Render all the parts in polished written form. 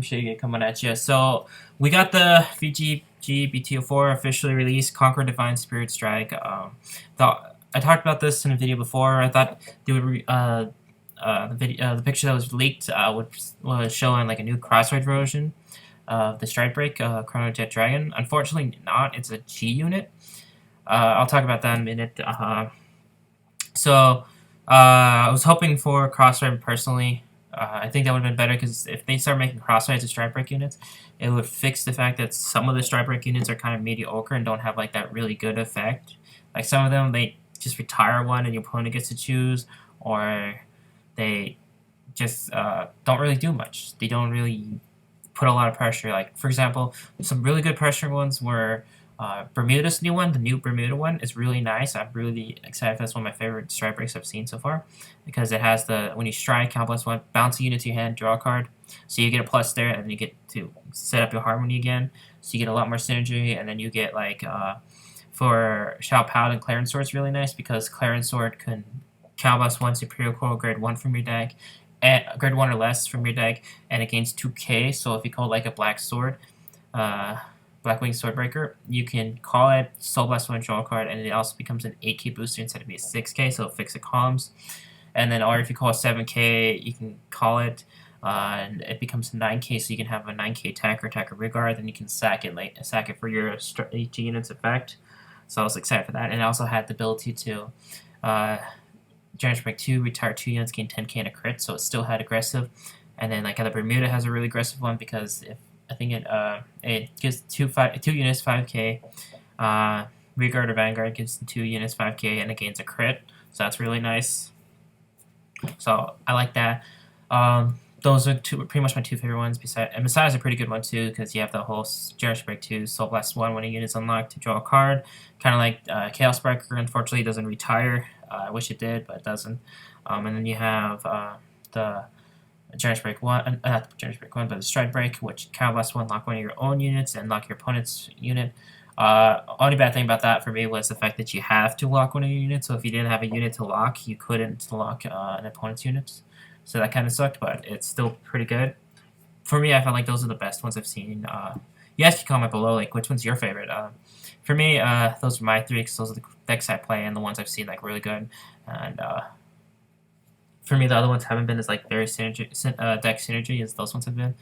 ShiGig coming at you. So we got the GBT04 officially released, Conquer Divine Spirit Strike. I talked about this in a video before. I thought they would the picture that was leaked was showing like a new Crossfight version of the Strike Break Chrono Jet Dragon. Unfortunately, not. It's a G unit. I'll talk about that in a minute. I was hoping for Crossfight personally. I think that would have been better because if they start making Crossfights as Strike Break units, it would fix the fact that some of the Strike Break units are kind of mediocre and don't have like that really good effect. Like some of them, they just retire one and your opponent gets to choose, or they just don't really do much. They don't really put a lot of pressure. Like, for example, some really good pressure ones were Bermuda's new one. The new Bermuda one is really nice. I'm really excited. That's one of my favorite strike breaks I've seen so far because it has the when you strike, count +1, bounce a unit to your hand, draw a card. So you get a plus there, and then you get to set up your harmony again. So you get a lot more synergy, and then you get like for Shao Paladin, Clarence Sword's really nice because Clarence Sword can count +1 Superior Core grade 1 from your deck, and grade 1 or less from your deck, and it gains 2k. So if you call like a Black Sword, Blackwing Swordbreaker, you can call it Soul Blast 1, draw a card, and it also becomes an 8k booster instead of being 6k, so it fixes the columns. And then, or if you call it 7k, you can call it, and it becomes 9k, so you can have a 9k attacker regard, then you can sack it for your HG units effect. So I was excited for that, and it also had the ability to Generous Break 2, retire 2 units, gain 10k and a crit, so it still had aggressive. And then like the Bermuda has a really aggressive one because if I think it gives 2 units 5k. Regard or Vanguard gives 2 units 5k and it gains a crit, so that's really nice. So I like that. Those are pretty much my two favorite ones. Besides a pretty good one too, because you have the whole Generous Break 2, Soul Blast 1 when a unit's unlocked to draw a card. Kind of like Chaos Breaker. Unfortunately, it doesn't retire. I wish it did, but it doesn't. And then you have the Generous Break 1, not the Generous Break 1, but the Strike Break, which count +1, lock one of your own units and lock your opponent's unit. Only bad thing about that for me was the fact that you have to lock one of your units, so if you didn't have a unit to lock, you couldn't lock an opponent's units. So that kind of sucked, but it's still pretty good. For me, I felt like those are the best ones I've seen. You guys can comment below, like, which one's your favorite? For me, those are my three, because those are the decks I play and the ones I've seen, like, really good. And, for me, the other ones haven't been as like very deck synergy as those ones have been.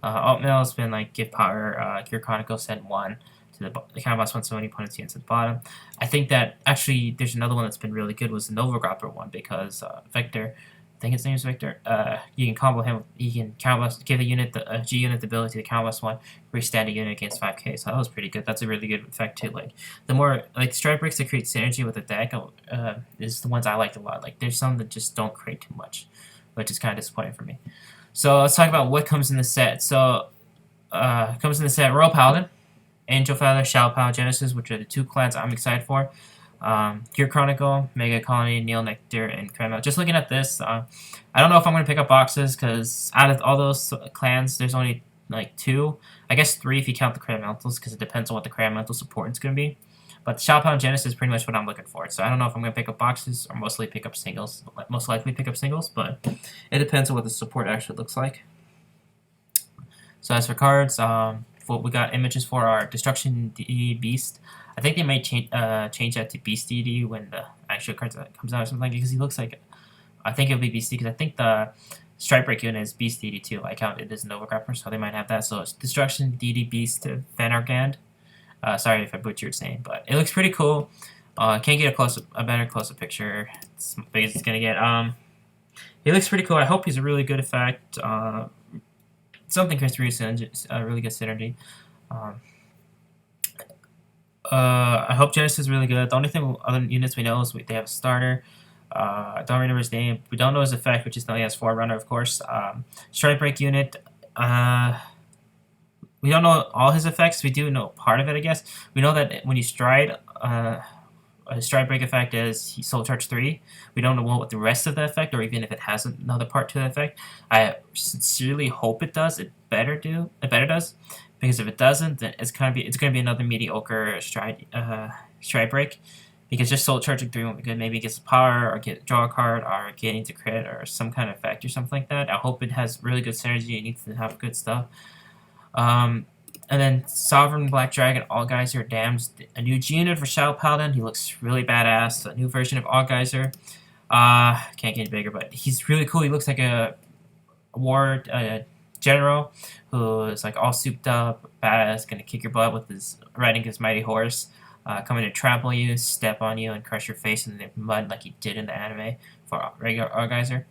Oatmeal has been like give power, Gear Chronicle, send 1 to the kind of +1 so many opponents units at the bottom. I think that actually there's another one that's been really good was the Nova Gropper one because Victor, I think his name is Victor. You can combo him. He can give a G unit the ability to count +1, restand a unit against 5k. So that was pretty good. That's a really good effect too. Like the more like strike breaks that create synergy with the deck is the ones I liked a lot. Like there's some that just don't create too much, which is kind of disappointing for me. So let's talk about what comes in the set. So comes in the set Royal Paladin, Angel Feather, Shao Pao, Genesis, which are the two clans I'm excited for. Gear Chronicle, Mega Colony, Neil Nectar, and Caramel. Just looking at this, I don't know if I'm going to pick up boxes because out of all those clans, there's only like 2. I guess 3 if you count the Caramentals because it depends on what the Caramental support is going to be. But the Shao Pao and Genesis is pretty much what I'm looking for. So I don't know if I'm going to pick up boxes or mostly pick up singles. Most likely pick up singles, but it depends on what the support actually looks like. So as for cards, what we got images for our Destruction DD Beast. I think they might change that to Beast DD when the actual card comes out or something like that because he looks like, I think it'll be Beast DD because I think the Strike Break unit is Beast DD too. I count it as Nova Grapper, so they might have that. So it's Destruction DD Beast Vangaurd. Sorry if I butchered its name, but it looks pretty cool. Can't get a better close-up picture. It's as big as it's gonna get. He looks pretty cool. I hope he's a really good effect. Something Chris Reese a really good synergy. I hope Genesis is really good. The only thing other units we know is they have a starter. I don't remember his name. We don't know his effect, which is he has Forerunner, of course. Strike Break unit. We don't know all his effects. We do know part of it, I guess. We know that when you stride, his Strike Break effect is Soul Charge 3. We don't know what the rest of the effect, or even if it has another part to the effect. I sincerely hope it does. It better does. Because if it doesn't, then it's gonna be another mediocre strike break, because just soul charging 3 won't be good. Maybe it gets power, or draw a card, or getting to crit, or some kind of effect or something like that. I hope it has really good synergy. It needs to have good stuff. And then Sovereign Black Dragon, All Geyser, damned. A new G unit for Shadow Paladin. He looks really badass. A new version of All Geyser. Can't get any bigger, but he's really cool. He looks like a war general who is like all souped up, badass, gonna kick your butt with his riding his mighty horse, coming to trample you, step on you, and crush your face in the mud like he did in the anime for regular Argeyser.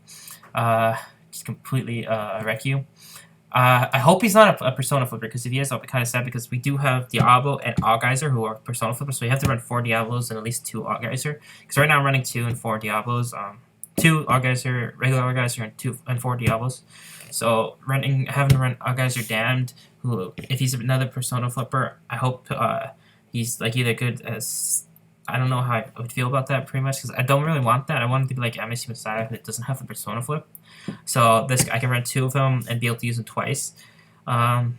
Just completely wreck you. I hope he's not a Persona Flipper, because if he is, I'll be kind of sad, because we do have Diablo and Augeyser who are Persona Flippers, so you have to run 4 Diablos and at least 2 Augeyser. Because right now I'm running 2 and 4 Diablos, 2 Augeyser, regular Augeyser, and 4 Diablos. So having to run Augeyser Damned, who, if he's another Persona Flipper, I hope he's like either good as, I don't know how I would feel about that pretty much, because I don't really want that. I want it to be like MSU Messiah, but it doesn't have the Persona Flip. So I can run 2 of them and be able to use them twice. I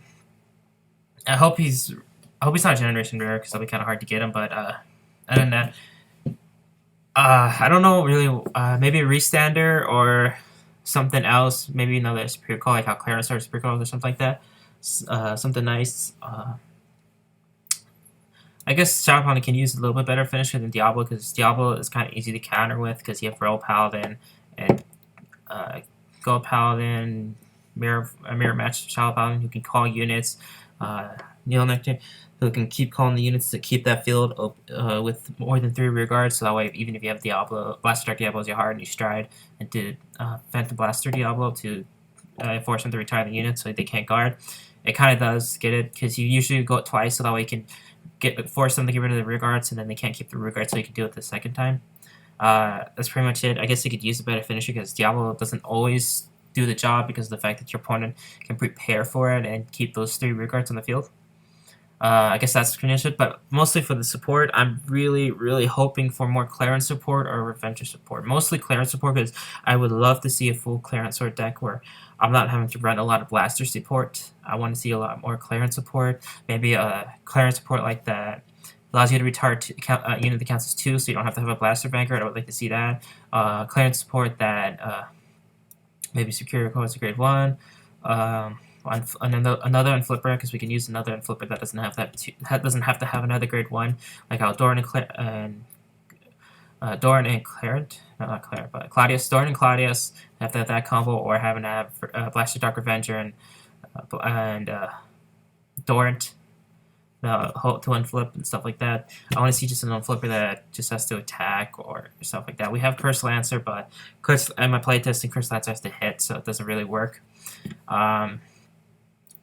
hope he's not Generation Rare, because that'll be kind of hard to get him. But other than that, I don't know really. Maybe a Restander or something else. Maybe another Superior Call, like how Clarence started Superior Call or something like that. Something nice. I guess Shadow Paladin can use a little bit better finisher than Diablo, because Diablo is kind of easy to counter with, because you have Royal Paladin and Gold Paladin, mirror match Shadow Paladin who can call units, Neil Nectar who can keep calling the units to keep that field with more than 3 rear guards, so that way even if you have Diablo, Blaster Dark Diablo as your hard and you stride, and did Phantom Blaster Diablo to force them to retire the units so they can't guard, it kind of does get it, because you usually go it twice, so that way you can force them to get rid of the rear guards, and then they can't keep the rear guards, so you can do it the second time. That's pretty much it. I guess you could use a better finisher, because Diablo doesn't always do the job because of the fact that your opponent can prepare for it and keep those 3 rear guards on the field. I guess that's pretty much it, but mostly for the support, I'm really, really hoping for more Clarence support or Revenger support. Mostly Clarence support, because I would love to see a full Clarence Sword deck where I'm not having to run a lot of Blaster support. I want to see a lot more Clarence support. Maybe a Clarence support like that allows you to retard a unit that counts as 2, so you don't have to have a Blaster Vanguard. I would like to see that. Clarence support that maybe Superior Call is a grade 1. Another Unflipper, because we can use another Unflipper that doesn't have to have another grade 1, like how Doran and Clarent, no, not Clarent, but Claudius, Doran and Claudius have to have that combo, or having to have Blaster Dark Revenger and Dorant to unflip and stuff like that. I want to see just an unflipper that just has to attack or stuff like that. We have Curse Lancer, but my playtesting Curse Lancer has to hit, so it doesn't really work.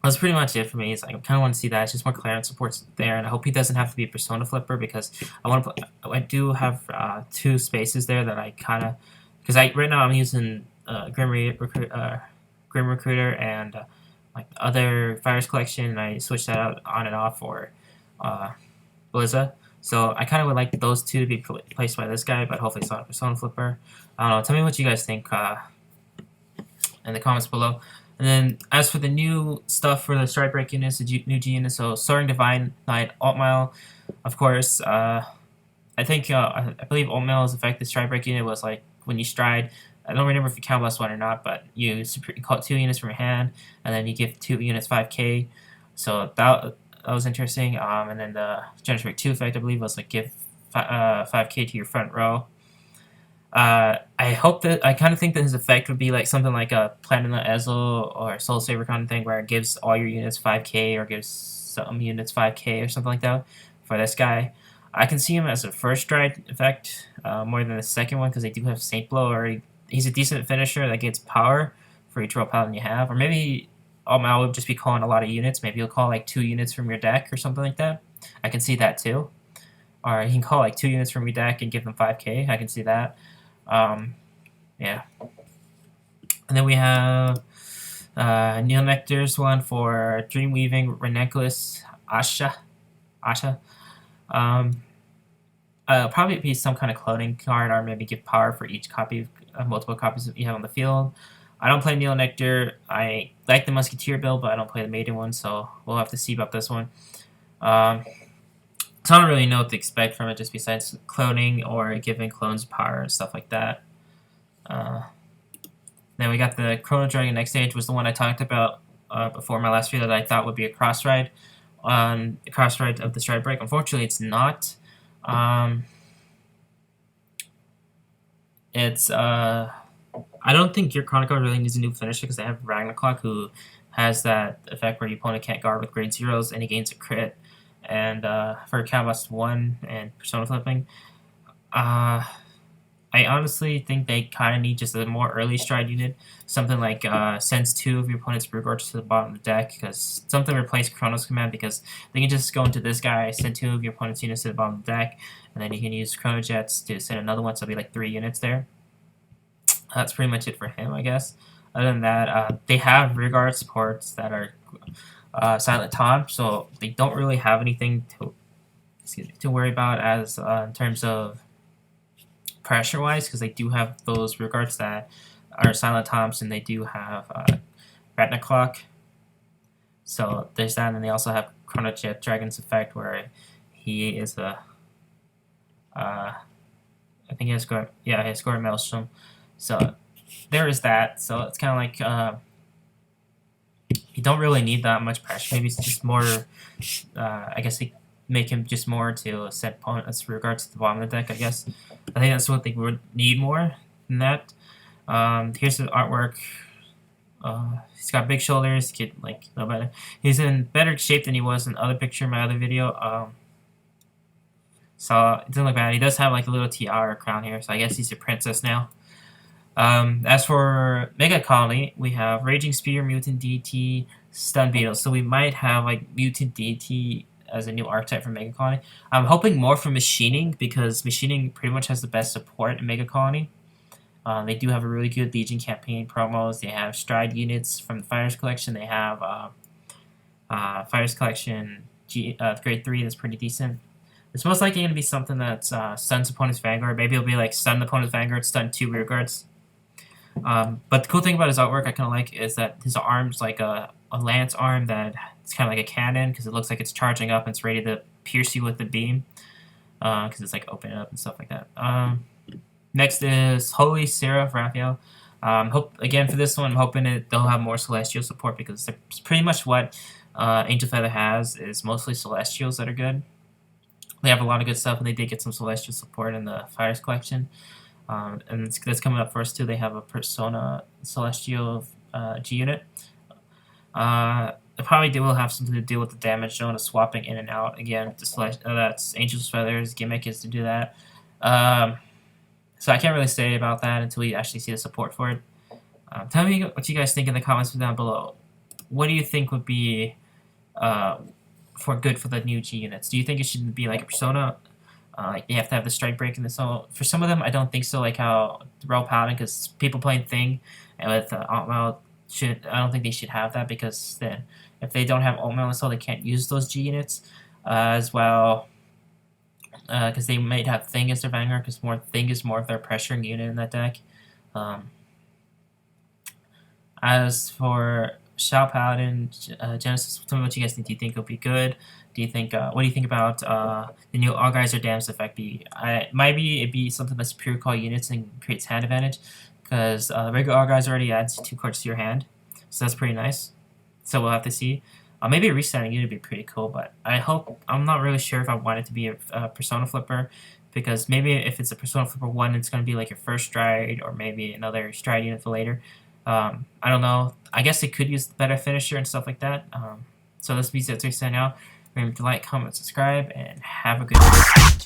That's pretty much it for me. It's like, I kind of want to see that. It's just more Clarence supports there, and I hope he doesn't have to be a Persona Flipper, because I do have 2 spaces there that I kind of, because right now I'm using Grim Recruiter and like other Fires Collection, and I switch that out on and off for Blizza. So I kind of would like those 2 to be placed by this guy, but hopefully it's not a Persona Flipper. I don't know. Tell me what you guys think in the comments below. And then, as for the new stuff for the Stride Break units, the new G units, so Soaring Divine Knight, Altmile, of course. I believe Altmile's effective Stride Break unit was like when you stride. I don't remember if you count plus 1 or not, but you call 2 units from your hand, and then you give 2 units 5k. So that was interesting. And then the Generation Break 2 effect, I believe, was like give 5k to your front row. I kind of think that his effect would be like something like a Platinum Ezel or Soul Saver kind of thing, where it gives all your units 5k or gives some units 5k or something like that for this guy. I can see him as a first stride effect more than the second one, because they do have Saint Blow, or he's a decent finisher that gets power for each Royal Paladin you have. Or maybe Altmile would just be calling a lot of units. Maybe he'll call like 2 units from your deck or something like that. I can see that too. Or he can call like 2 units from your deck and give them 5k. I can see that. Yeah. And then we have Neil Nectar's one for Dreamweaving Ranunculus Asha. Probably be some kind of cloning card, or maybe give power for each copy of multiple copies that you have on the field. I don't play Neil Nectar. I like the Musketeer build, but I don't play the Maiden one, so we'll have to see about this one. So I don't really know what to expect from it, just besides cloning or giving clones power and stuff like that. Then we got the Chrono Dragon Next Stage, was the one I talked about before my last video that I thought would be a cross ride on the cross ride of the Stride Break. Unfortunately, it's not. I don't think your Chronicle really needs a new finisher because they have Ragnarok, who has that effect where your opponent can't guard with grade zeros and he gains a crit. And for Combust 1 and Persona Flipping, I honestly think they kind of need just a more early stride unit. Something like sends 2 of your opponent's Vangaurds to the bottom of the deck, because something replace Chronos Command, because they can just go into this guy, send 2 of your opponent's units to the bottom of the deck, and then you can use Chrono Jets to send another one, so it'll be like 3 units there. That's pretty much it for him, I guess. Other than that, they have rearguard supports that are Silent Tom, so they don't really have anything to worry about as in terms of pressure-wise, because they do have those rearguards that are Silent Toms, and they do have Ragnarok. So there's that, and they also have Chrono Jet Dragon's effect, where he is a I think he has Score Maelstrom. So there is that. So it's kind of like you don't really need that much pressure. Maybe it's just more. I guess they make him just more to set opponents regards to the bottom of the deck. I guess I think that's what they would need more than that. Here's the artwork. He's got big shoulders. He could like no better. He's in better shape than he was in the other picture in my other video. So it doesn't look bad. He does have like a little tiara crown here, so I guess he's a princess now. As for Mega Colony, we have Raging Spear, Mutant DT, Stun Beetle. So we might have like Mutant DT as a new archetype for Mega Colony. I'm hoping more for Machining, because Machining pretty much has the best support in Mega Colony. They do have a really good Legion campaign promos. They have Stride units from the Fighters Collection. They have Fighters Collection Grade 3 that's pretty decent. It's most likely going to be something that's stuns opponent's Vanguard. Maybe it'll be like stun the opponent's Vanguard, stun 2 rearguards. But the cool thing about his artwork I kind of like is that his arm's like a lance arm that it's kind of like a cannon, because it looks like it's charging up and it's ready to pierce you with the beam, because it's like opening up and stuff like that. Next is Holy Seraph Raphael. Again, for this one, I'm hoping they'll have more Celestial support, because it's pretty much what Angel Feather has is mostly Celestials that are good. They have a lot of good stuff, and they did get some Celestial support in the Fighters Collection. And that's coming up first too. They have a Persona Celestial G unit. It probably will have something to do with the damage zone of swapping in and out. Again, that's Angel's Feathers gimmick is to do that. So I can't really say about that until we actually see the support for it. Tell me what you guys think in the comments down below. What do you think would be good for the new G units? Do you think it should be like a Persona? Like they have to have the strike break in this. So for some of them, I don't think so. Like how Rel Paladin, because people playing Thing and with Altmail I don't think they should have that, because then if they don't have Altmail installed, they can't use those G units as well. Because they might have Thing as their Vanguard, because Thing is more of their pressuring unit in that deck. As for Shao Paladin, Genesis, tell me what you guys think. Do you think it'll be good? Do you think? What do you think about the new All Guys or Damns effect? Maybe it'd be something that's pure call units and creates hand advantage, because regular All Guys already adds 2 cards to your hand, so that's pretty nice. So we'll have to see. Maybe a resetting unit would be pretty cool, but I'm not really sure if I want it to be a Persona Flipper, because maybe if it's a Persona Flipper 1, it's going to be like your first Stride, or maybe another Stride unit for later. I don't know. I guess it could use the better finisher and stuff like that. So this be it. Now. Remember to like, comment, subscribe, and have a good day.